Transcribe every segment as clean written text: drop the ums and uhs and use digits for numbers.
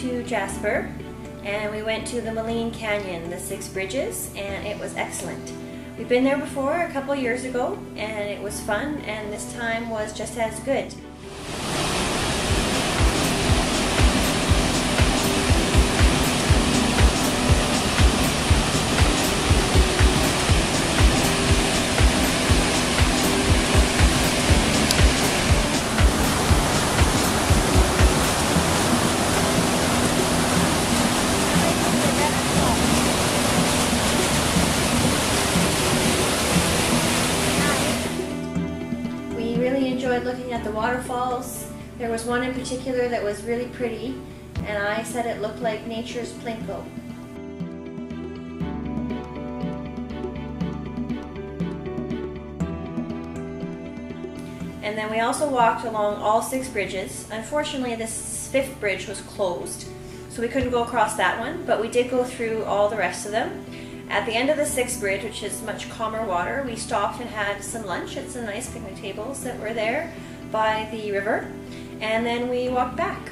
to Jasper and we went to the Moline Canyon, the 6 bridges, and it was excellent. We've been there before a couple years ago and it was fun, and this time was just as good. Enjoyed looking at the waterfalls. There was one in particular that was really pretty, and I said it looked like nature's Plinko. And then we also walked along all 6 bridges. Unfortunately, this 5th bridge was closed, so we couldn't go across that one, but we did go through all the rest of them. At the end of the 6th bridge, which is much calmer water, we stopped and had some lunch at some nice picnic tables that were there by the river, and then we walked back.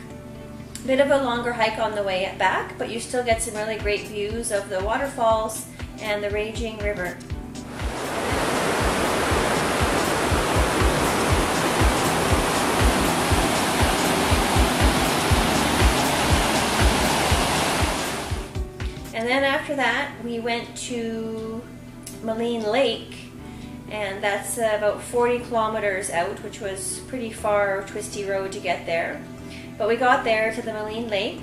A bit of a longer hike on the way back, but you still get some really great views of the waterfalls and the raging river. And then after that, we went to Moline Lake, and that's about 40 kilometers out, which was pretty far, twisty road to get there. But we got there to the Moline Lake,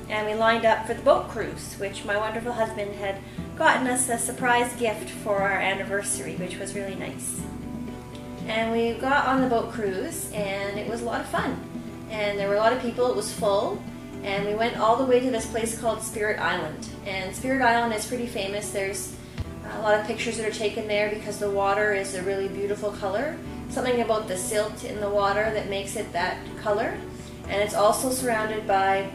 and we lined up for the boat cruise, which my wonderful husband had gotten us a surprise gift for our anniversary, which was really nice. And we got on the boat cruise, and it was a lot of fun. And there were a lot of people, it was full. And we went all the way to this place called Spirit Island. And Spirit Island is pretty famous. There's a lot of pictures that are taken there because the water is a really beautiful color. Something about the silt in the water that makes it that color. And it's also surrounded by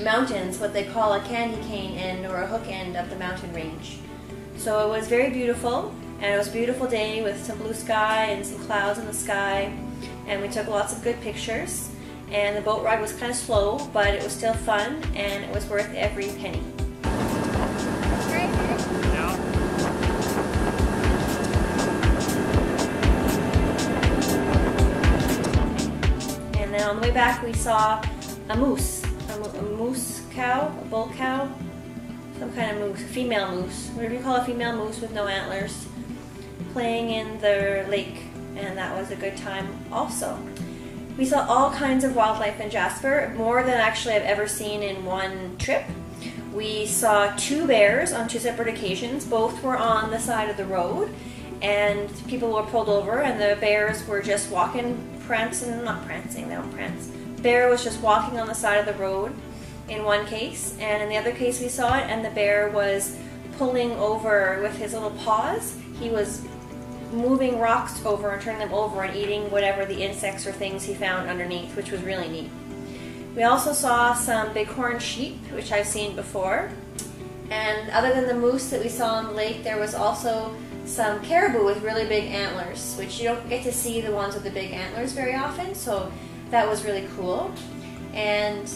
mountains, what they call a candy cane end or a hook end of the mountain range. So it was very beautiful, and it was a beautiful day with some blue sky and some clouds in the sky. And we took lots of good pictures. And the boat ride was kind of slow, but it was still fun, and it was worth every penny. And then on the way back, we saw a moose, a moose cow, a bull cow, some kind of moose, female moose, whatever you call a female moose with no antlers, playing in the lake, and that was a good time also. We saw all kinds of wildlife in Jasper, more than actually I've ever seen in one trip. We saw 2 bears on 2 separate occasions. Both were on the side of the road, and people were pulled over, and the bears were just walking, prancing, not prancing, they don't prance. Bear was just walking on the side of the road in one case, and in the other case we saw it, and the bear was pulling over with his little paws. He was moving rocks over and turning them over and eating whatever the insects or things he found underneath, which was really neat. We also saw some bighorn sheep, which I've seen before. And other than the moose that we saw in the lake, there was also some caribou with really big antlers, which you don't get to see the ones with the big antlers very often, so that was really cool. And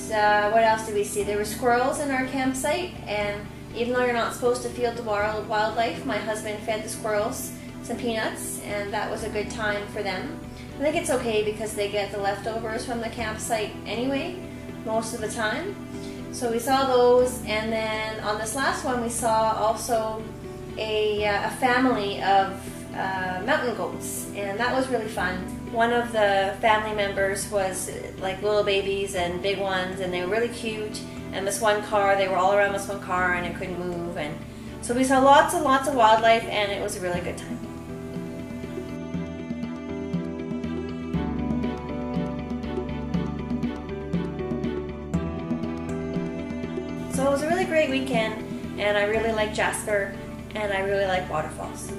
what else did we see? There were squirrels in our campsite, and even though you're not supposed to feed the wildlife, my husband fed the squirrels some peanuts, and that was a good time for them. I think it's okay because they get the leftovers from the campsite anyway, most of the time. So we saw those, and then on this last one we saw also a family of mountain goats, and that was really fun. One of the family members was like little babies and big ones, and they were really cute, and this one car, they were all around this one car and it couldn't move, and so we saw lots and lots of wildlife, and it was a really good time. So it was a really great weekend, and I really like Jasper, and I really like waterfalls.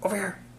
Over here.